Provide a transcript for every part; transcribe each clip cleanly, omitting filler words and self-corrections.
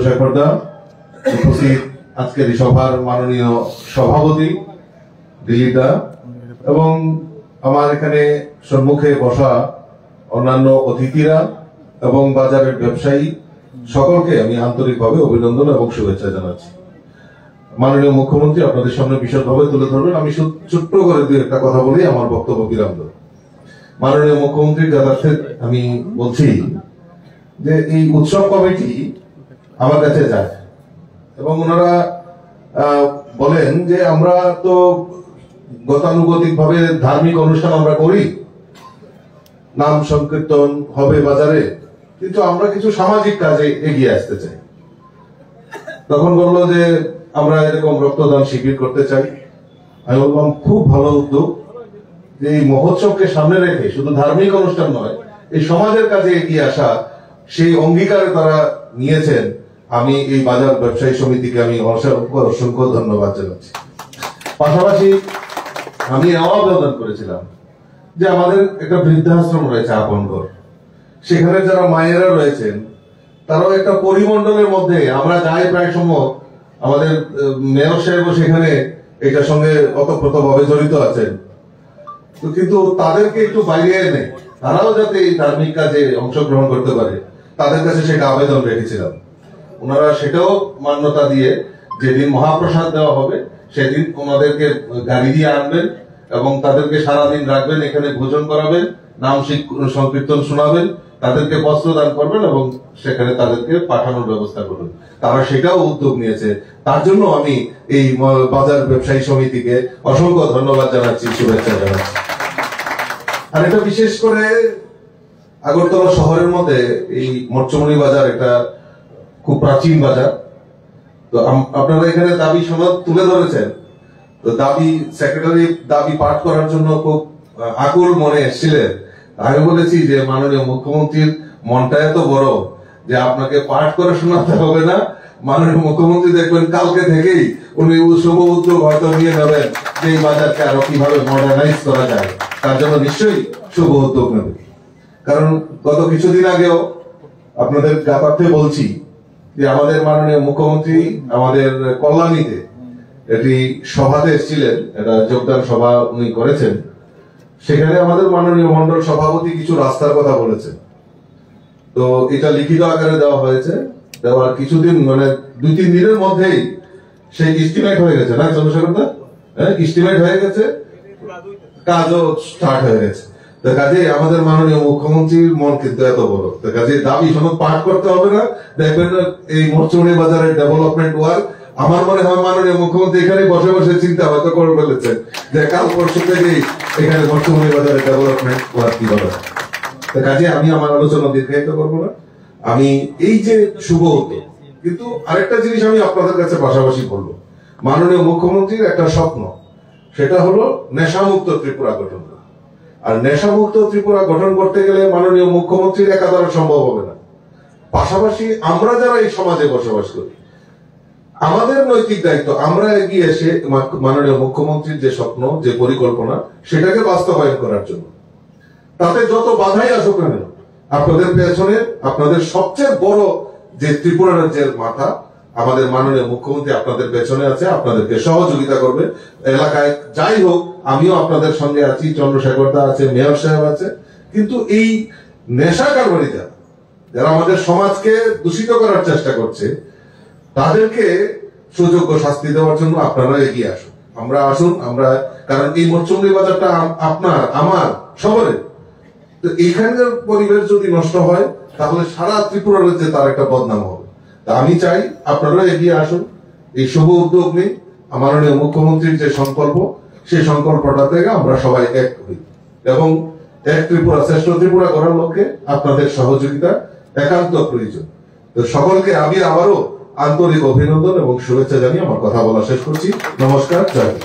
শেখরদা, উপস্থিত আজকের এই সভার মাননীয় সভাপতি দিলীপদা এবং আমার এখানে সম্মুখে বসা অন্যান্য অতিথিরা এবং বাজারের ব্যবসায়ী সকলকে আমি আন্তরিকভাবে অভিনন্দন এবং শুভেচ্ছা জানাচ্ছি। মাননীয় মুখ্যমন্ত্রী আপনাদের সামনে বিশদভাবে তুলে ধরবেন। আমি ছোট্ট করে দুই একটা কথা বলি, আমার বক্তব্য বিরাম দেব। মাননীয় মুখ্যমন্ত্রীর জ্ঞাতার্থে আমি বলছি যে এই উৎসব কমিটি আমার কাছে যায় এবং ওনারা বলেন যে আমরা তো গতানুগতিক ভাবে ধার্মিক অনুষ্ঠান আমরা করি, নাম সংকীর্তন হবে বাজারে, কিন্তু আমরা কিছু সামাজিক কাজে এগিয়ে আসতে চাই। তখন বললো যে আমরা এরকম রক্তদান শিবির করতে চাই। আমি বললাম খুব ভালো উদ্যোগ, যে এই মহোৎসবকে সামনে রেখে শুধু ধার্মিক অনুষ্ঠান নয়, এই সমাজের কাজে এগিয়ে আসা সেই অঙ্গীকারে তারা নিয়েছেন। আমি এই বাজার ব্যবসায়ী সমিতিকে আমি অসংখ্য ধন্যবাদ জানাচ্ছি। পাশাপাশি আমি আবেদন করেছিলাম যে আমাদের একটা বৃদ্ধাশ্রম রয়েছে আপনগর, সেখানে যারা মায়েরা রয়েছেন তারাও একটা পরিমণ্ডলের মধ্যে আমরা যাই, প্রায় সময় আমাদের মেয়র সাহেব সেখানে এটার সঙ্গে ওতপ্রোতভাবে জড়িত আছেন, তো কিন্তু তাদেরকে একটু বাইরে এনে তারাও যাতে এই ধার্মিক কাজে অংশগ্রহণ করতে পারে, তাদের কাছে সেটা আবেদন রেখেছিলাম। ওনারা সেটাও মান্যতা দিয়ে যেদিন মহাপ্রসাদ দেওয়া হবে সেদিন ওনাদেরকে গাড়ি দিয়ে আনবেন এবং তাদেরকে সারাদিন রাখবেন, এখানে ভোজন করাবেন, নাম সংকীর্তন শোনাবেন, তাদেরকে বস্ত্র দান করবেন এবং সেখানে তাদেরকে পাঠানোর ব্যবস্থা করবেন। তারা সেটাও উদ্যোগ নিয়েছে। তার জন্য আমি এই বাজার ব্যবসায়ী সমিতিকে অসংখ্য ধন্যবাদ জানাচ্ছি, শুভেচ্ছা জানাচ্ছি। আর এটা বিশেষ করে আগরতলা শহরের মধ্যে এই মরচমণি বাজার একটা খুব প্রাচীন বাজার। তো আপনারা এখানে দাবি সনদ তুলে ধরেছেন, তো দাবি সেক্রেটারি দাবি পাঠ করার জন্য খুব আকুল মনে এসেছিলেন। আমি বলেছি যে মাননীয় মুখ্যমন্ত্রীর মনটা এত বড় যে আপনাকে পাঠ করে শোনাতে হবে না, মাননীয় মুখ্যমন্ত্রী দেখবেন কালকে থেকেই উনি শুভ উদ্যোগ হয়তো নিয়ে নেবেন যে এই বাজারকে আরো কিভাবে মডার্নাইজ করা যায়, তার জন্য নিশ্চয়ই শুভ উদ্যোগ নেবে। কারণ গত কিছুদিন আগেও আপনাদের জ্ঞাতার্থে বলছি যে আমাদের মাননীয় মুখ্যমন্ত্রী আমাদের কল্যাণীতে এটি সভাতে এসেছিলেন, এটা যোগদান সভা উনি করেছেন। সেখানে আমাদের মাননীয় মন্ডল সভাপতি কিছু রাস্তার কথা বলেছেন, তো এটা লিখিত আকারে দেওয়া হয়েছে। দেওয়ার কিছুদিন মানে 2-3 দিনের মধ্যেই সেই এস্টিমেট হয়ে গেছে না চন্দ্রশেখরদা? হ্যাঁ, এস্টিমেট হয়ে গেছে, কাজও স্টার্ট হয়ে গেছে। তো কাজে আমাদের মাননীয় মুখ্যমন্ত্রীর মন কিন্তু এত বড়, তো কাজে দাবি সনদ পাঠ করতে হবে না। দেখবেন এই মরচমণি বাজারের ডেভেলপমেন্ট ওয়ার্ক, আমার মনে হয় মাননীয় মুখ্যমন্ত্রী এখানে বসে বসে চিন্তা হয়তো করে ফেলেছেন যে কাল পরশু থেকেই এখানে মরচমণি বাজারের ডেভেলপমেন্ট ওয়ার্ক কি হবে। তো কাজে আমি আমার আলোচনা দীর্ঘায়িত করবো না। আমি এই যে শুভ উদ্যোগ, কিন্তু আরেকটা জিনিস আমি আপনাদের কাছে পাশাপাশি বলবো, মাননীয় মুখ্যমন্ত্রীর একটা স্বপ্ন, সেটা হলো নেশামুক্ত ত্রিপুরা গঠন করা। আর নেশামুক্ত ত্রিপুরা গঠন করতে গেলে মাননীয় মুখ্যমন্ত্রীর একা দ্বারা সম্ভব হবে না। পাশাপাশি আমরা যারা এই সমাজে বসবাস করি, আমাদের নৈতিক দায়িত্ব আমরা এগিয়ে এসে মাননীয় মুখ্যমন্ত্রীর যে স্বপ্ন, যে পরিকল্পনা, সেটাকে বাস্তবায়ন করার জন্য। তাতে যত বাধাই আসুক না কেন, আপনাদের পেছনে আপনাদের সবচেয়ে বড় যে ত্রিপুরা রাজ্যের মাথা আমাদের মাননীয় মুখ্যমন্ত্রী আপনাদের পেছনে আছে, আপনাদেরকে সহযোগিতা করবে। এলাকায় যাই হোক আমিও আপনাদের সঙ্গে আছি, চন্দ্রশেখরদা আছে, মেয়র সাহেব আছে। কিন্তু এই নেশা কারবারিরা যারা আমাদের সমাজকে দূষিত করার চেষ্টা করছে, তাদেরকে সুযোগ্য শাস্তি দেওয়ার জন্য আপনারা এগিয়ে আসুন, আমরা আসুন। আমরা কারণ এই মরচমণি বাজারটা আপনার আমার সবারই, তো এইখানকার পরিবেশ যদি নষ্ট হয় তাহলে সারা ত্রিপুরা রাজ্যে তার একটা বদনাম হবে। তা আমি চাই আপনারা এগিয়ে আসুন, এই শুভ উদ্যোগ নিই। মাননীয় মুখ্যমন্ত্রীর যে সংকল্প, সেই সংকল্পটা থেকে আমরা সবাই এক হই এবং এক ত্রিপুরা, শ্রেষ্ঠ ত্রিপুরা করার লক্ষ্যে আপনাদের সহযোগিতা একান্ত প্রয়োজন। তো সকলকে আমি আবারও আন্তরিক অভিনন্দন এবং শুভেচ্ছা জানিয়ে আমার কথা বলা শেষ করছি। নমস্কার, জয় হিন্দ।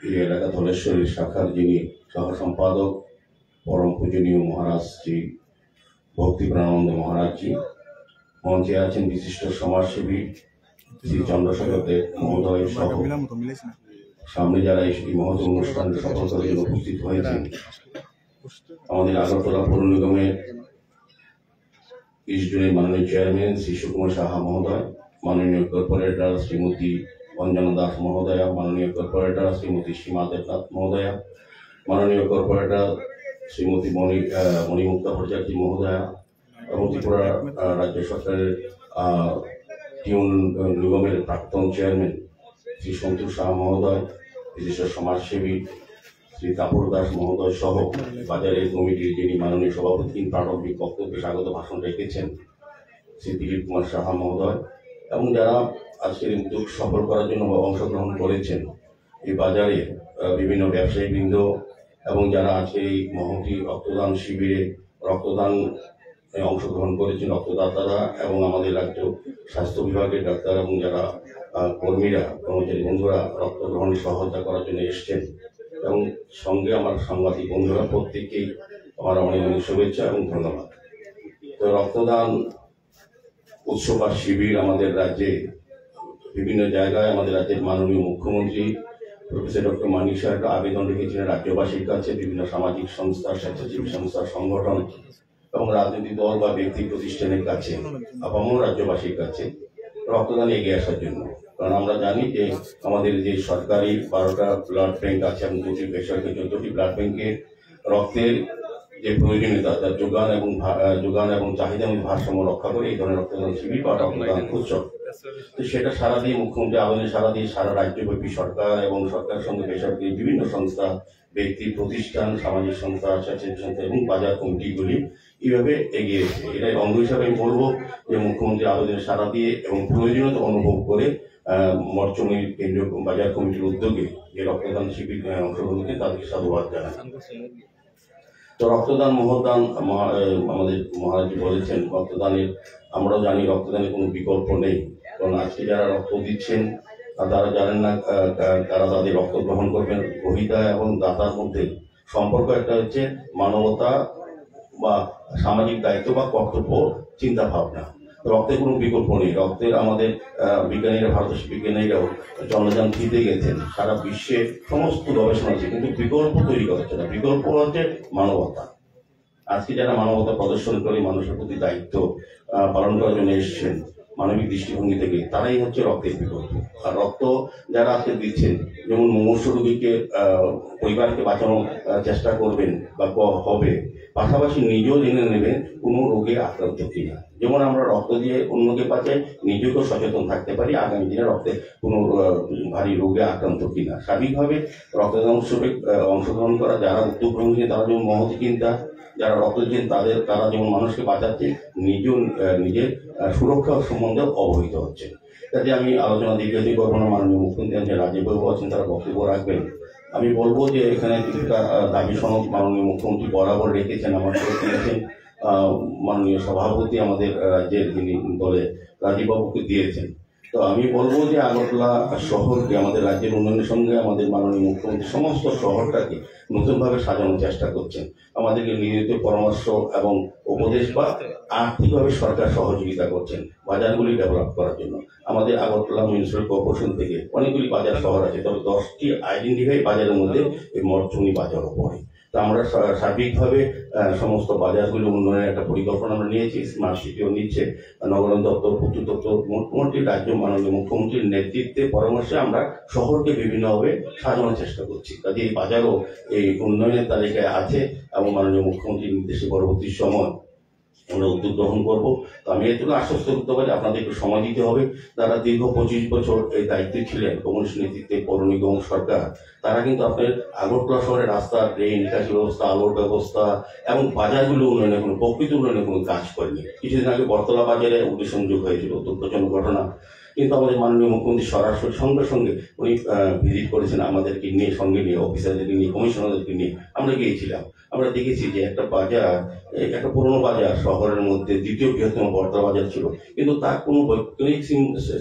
এই এলাকা ধলেশ্বরী শাখার যিনি সহ সম্পাদক পরম পূজনীয় মহারাজজি ভক্তি প্রাণানন্দ মহারাজজি, মঞ্চে আছেন বিশিষ্ট সমাজসেবী শ্রী চন্দ্রশেখর দেব মহোদয় সহ সামনে যারা এই মহৎ অনুষ্ঠানে সফল করার জন্য উপস্থিত হয়েছেন, আমাদের আগরতলা পৌর নিগমের ইস্ট জোনের মাননীয় চেয়ারম্যান শ্রী সুকুমার সাহা মহোদয়, মাননীয় কর্পোরেটর শ্রীমতী অঞ্জনা দাস মহোদয়া, মাননীয় কর্পোরেটর শ্রীমতী সীমা দেবনাথ মহোদয়া, মাননীয় কর্পোরেটর শ্রীমতী মণিমুক্তা ভট্টাচার্য মহোদয়া এবং ত্রিপুরা রাজ্য সরকারের টিউন নিগমের প্রাক্তন চেয়ারম্যান শ্রী সন্তোষ শাহ মহোদয়, বিশিষ্ট সমাজসেবী শ্রী কাপুর দাস মহোদয় সহ বাজারের কমিটির যিনি মাননীয় সভাপতি প্রারম্ভিক বক্তব্যে স্বাগত ভাষণ রেখেছেন শ্রী দিলীপ কুমার সাহা মহোদয় এবং যারা আজকের উদ্যোগ সফল করার জন্য অংশগ্রহণ করেছেন এই বাজারে বিভিন্ন ব্যবসায়ী বৃন্দ এবং যারা আজকে এই মহতি রক্তদান শিবিরে রক্তদান অংশগ্রহণ করেছেন রক্তদাতারা এবং আমাদের রাজ্য স্বাস্থ্য বিভাগের ডাক্তার এবং যারা কর্মীরা কর্মচারী বন্ধুরা রক্ত গ্রহণে সহায়তা করার জন্য এসছেন এবং সঙ্গে আমার সাংবাদিক বন্ধুরা প্রত্যেককেই আমার অনেক অনেক শুভেচ্ছা এবং ধন্যবাদ। তো রক্তদান উৎসব আর শিবির আমাদের রাজ্যে বিভিন্ন জায়গায় আমাদের রাজ্যের মাননীয় মুখ্যমন্ত্রী প্রফেসর ডক্টর মানিক সাহেব আবেদন রেখেছিলেন রাজ্যবাসীর কাছে, বিভিন্ন সামাজিক সংস্থা, স্বেচ্ছাসেবী সংস্থা, সংগঠন এবং রাজনৈতিক দল বা ব্যক্তি প্রতিষ্ঠানের কাছে আপামর রাজ্যবাসীর কাছে রক্তদান এগিয়ে আসার জন্য। কারণ আমরা জানি যে আমাদের যে সরকারি 12টা ব্লাড ব্যাংক আছে এবং 2টি বেসরকারি 14টি ব্লাড ব্যাংকের রক্তের যে প্রয়োজনীয়তা তার যোগান এবং চাহিদা এবং ভারসাম্য রক্ষা করে এই ধরনের রক্তদান শিবির বা রক্তদান উৎসব। তো সেটা সারা দিয়ে মুখ্যমন্ত্রী আবেদনে সারা দিয়ে সারা রাজ্যব্যাপী সরকার এবং সরকারের সঙ্গে বেসরকারি বিভিন্ন সংস্থা, ব্যক্তি প্রতিষ্ঠান, সামাজিক সংস্থা, স্বেচ্ছাসেবী সংস্থা এবং বাজার কমিটিগুলি এইভাবে এগিয়েছে। এটাই অঙ্গ হিসাবে আমি বলবো যে মুখ্যমন্ত্রী আবেদনে সারা দিয়ে এবং প্রয়োজনীয়তা অনুভব করে মরচুমের কেন্দ্রীয় বাজার কমিটির উদ্যোগে যে রক্তদান শিবির অংশগ্রহণ করছে তাদেরকে সাধুবাদ জানাই। তো রক্তদান মহদান আমাদের মহারাজ বলেছেন রক্তদানের, আমরাও জানি রক্তদানের কোনো বিকল্প নেই। কারণ আজকে যারা রক্ত দিচ্ছেন তারা জানেন না তারা তাদের রক্ত গ্রহণ করবেন। গ্রহীতা এবং দাতার মধ্যে সম্পর্ক একটা হচ্ছে মানবতা বা সামাজিক দায়িত্ব বা কর্তব্য চিন্তা ভাবনা। রক্তের কোনো বিকল্প নেই। রক্তের আমাদের বিজ্ঞানীরা, ভারতবর্ষের বিজ্ঞানীরাও চন্দ্রযান দিতে গেছেন, সারা বিশ্বে সমস্ত গবেষণা আছে, কিন্তু বিকল্প তৈরি করা হচ্ছে না। বিকল্প হচ্ছে মানবতা। আজকে যারা মানবতা প্রদর্শন করে মানুষের প্রতি দায়িত্ব পালন করার জন্য এসেছেন মানবিক দৃষ্টিভঙ্গি থেকে, তারাই হচ্ছে রক্তের বিকল্প। আর রক্ত যারা আজকে দিচ্ছেন, যেমন মুমূর্ষু রোগীকে পরিবারকে বাঁচানোর চেষ্টা করবেন বা হবে, পাশাপাশি নিজেও জেনে নেবেন কোনো রোগে আক্রান্ত কিনা। যেমন আমরা রক্ত দিয়ে অন্যকে বাঁচাই, নিজেকেও সচেতন থাকতে পারি আগামী দিনে রক্তে কোনো ভারী রোগে আক্রান্ত কিনা। স্বাভাবিকভাবে রক্তদান উৎসবে অংশগ্রহণ করা যারা উদ্যোগ গ্রহণ করেন তারা যেমন মহৎ চিন্তা, যারা রক্ত দিচ্ছেন তারা যেমন মানুষকে বাঁচাচ্ছে, নিজের সুরক্ষা সম্বন্ধে অবহিত হচ্ছে। কাজে আমি আলোচনা দীর্ঘায়িত করবো না। মাননীয় মুখ্যমন্ত্রী রাজীব বাবু আছেন, তারা বক্তব্য রাখবেন। আমি বলবো যে এখানে কিছুটা দাবি সনদ মাননীয় মুখ্যমন্ত্রী বরাবর রেখেছেন, আমার দিয়েছেন মাননীয় সভাপতি আমাদের রাজ্যের যিনি দলে রাজীব বাবুকে দিয়েছেন। তো আমি বলবো যে আগরতলা শহরকে আমাদের রাজ্যের উন্নয়নের সঙ্গে আমাদের মাননীয় মুখ্যমন্ত্রী সমস্ত শহরটাকে নতুনভাবে সাজানোর চেষ্টা করছেন। আমাদেরকে নিয়মিত পরামর্শ এবং উপদেশ বা আর্থিকভাবে সরকার সহযোগিতা করছেন বাজারগুলি ডেভেলপ করার জন্য। আমাদের আগরতলা মিউনিসিপ্যাল কর্পোরেশন থেকে অনেকগুলি বাজার শহর আছে, তবে 10টি আইডেন্টিফাই বাজারের মধ্যে এই মরচুনি বাজারও পড়ে। তা আমরা সার্বিকভাবে সমস্ত বাজারগুলি উন্নয়নের একটা পরিকল্পনা আমরা নিয়েছি। স্মার্ট সিটিও নিচ্ছে নগরায়ণ দপ্তর, পূর্ত দপ্তর, মোটামুটি রাজ্য মাননীয় মুখ্যমন্ত্রীর নেতৃত্বে পরামর্শে আমরা শহরকে বিভিন্নভাবে সাজানোর চেষ্টা করছি। কাজে এই বাজারও এই উন্নয়নের তালিকায় আছে এবং মাননীয় মুখ্যমন্ত্রীর নির্দেশে পরবর্তী সময় আমরা উদ্যোগ গ্রহণ করবো। তো আমি এটুকু আশ্বস্ত করতে পারি আপনাদের একটু সময় দিতে হবে। যারা দীর্ঘ 25 বছর এই দায়িত্বে ছিলেন কমিউনিস্ট নেতৃত্বে পৌর নিগম সরকার, তারা কিন্তু আপনার আগরতলা শহরের রাস্তা, ড্রেন, নিকাশি ব্যবস্থা, আলোর ব্যবস্থা এবং বাজারগুলো উন্নয়নের কোনো প্রকৃত উন্নয়নের কোনো কাজ করেনি। কিছুদিন আগে বরতলা বাজারে অগ্নিসংযোগ হয়েছিল, দুঃখজনক ঘটনা। কিন্তু আমাদের মাননীয় মুখ্যমন্ত্রী সরাসরি সঙ্গে সঙ্গে উনি ভিজিট করেছেন আমাদেরকে নিয়ে, সঙ্গে নিয়ে অফিসারদেরকে নিয়ে, কমিশনারদেরকে নিয়ে আমরা গিয়েছিলাম। আমরা দেখেছি যে একটা বাজার, একটা পুরোনো বাজার শহরের মধ্যে দ্বিতীয় বৃহত্তম বরতলা বাজার ছিল, কিন্তু তার কোনো বৈজ্ঞানিক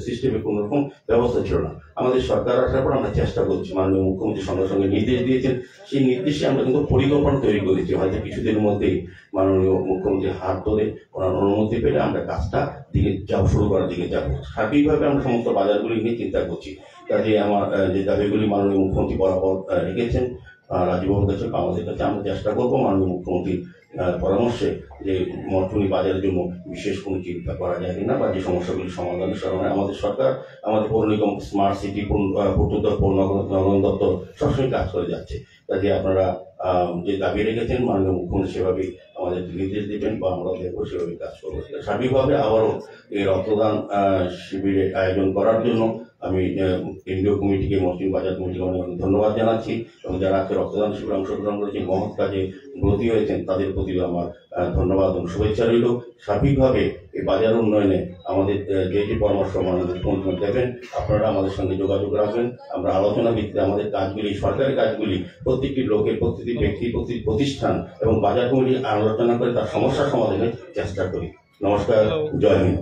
সিস্টেমে কোনো রকম ব্যবস্থা ছিল না। আমাদের সরকার আসার পর আমরা চেষ্টা করছি, মাননীয় মুখ্যমন্ত্রী সঙ্গে সঙ্গে নির্দেশ দিয়েছেন, সেই নির্দেশে আমরা কিন্তু পরিকল্পনা তৈরি করেছি। হয়তো কিছুদিনের মধ্যেই মাননীয় মুখ্যমন্ত্রীর হাত ধরে ওনার অনুমতি পেলে আমরা কাজটা দিকে শুরু করার দিকে যাবো। সার্বিকভাবে আমরা সমস্ত বাজারগুলি নিয়ে চিন্তা করছি। কাজে আমার যে দাবিগুলি মাননীয় মুখ্যমন্ত্রী বরাবর রেখেছেন রাজীববাবুর কাছে, আমাদের কাছে, আমরা চেষ্টা করবো মাননীয় মুখ্যমন্ত্রী পরামর্শে যে মঠপুনি বাজারের জন্য বিশেষ কোনো চিন্তা করা যায় কিনা বা যে সমস্যাগুলি সমাধানের কারণে আমাদের সরকার, আমাদের পৌর নিগম, স্মার্ট সিটি, পূর্ত দপ্তর, নগর দপ্তর সবসময় কাজ করে যাচ্ছে। কাজে আপনারা যে দাবি রেখেছেন মাননীয় মুখ্যমন্ত্রী সেভাবেই আমাদের নির্দেশ দেবেন বা আমরা দেখবো সেভাবে কাজ করবো। সার্বিকভাবে আবারও এই রক্তদান শিবিরের আয়োজন করার জন্য আমি কেন্দ্রীয় কমিটিকে, মসজিদ বাজার কমিটিকে অনেক অনেক ধন্যবাদ জানাচ্ছি এবং যারা আজকে রক্তদান শিবিরে অংশগ্রহণ করেছেন, মহৎ কাজে ব্রতী হয়েছেন, তাদের প্রতি আমার ধন্যবাদ এবং শুভেচ্ছা রইল। সার্বিকভাবে এই বাজার উন্নয়নে আমাদের যে যে পরামর্শ মাননীয় মুখ্যমন্ত্রী দেবেন, আপনারা আমাদের সঙ্গে যোগাযোগ রাখবেন। আমরা আলোচনা ভিত্তিতে আমাদের কাজগুলি, সরকারি কাজগুলি প্রত্যেকটি লোকের, প্রতিটি ব্যক্তি, প্রতিটি প্রতিষ্ঠান এবং বাজার কমিটি আলোচনা করে তার সমস্যা সমাধানের চেষ্টা করি। নমস্কার, জয় হিন্দ।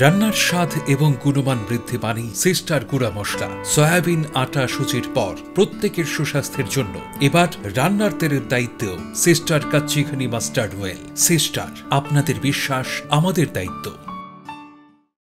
রান্নার স্বাদ এবং গুণমান বৃদ্ধি মানেই সিস্টার গুঁড়া মশলা। সয়াবিন আটা সুজির পর প্রত্যেকের সুস্বাস্থ্যের জন্য এবার রান্নার তেলের দায়িত্বেও sister kachi ghani mustard oil. Sister, আপনাদের বিশ্বাস আমাদের দায়িত্ব।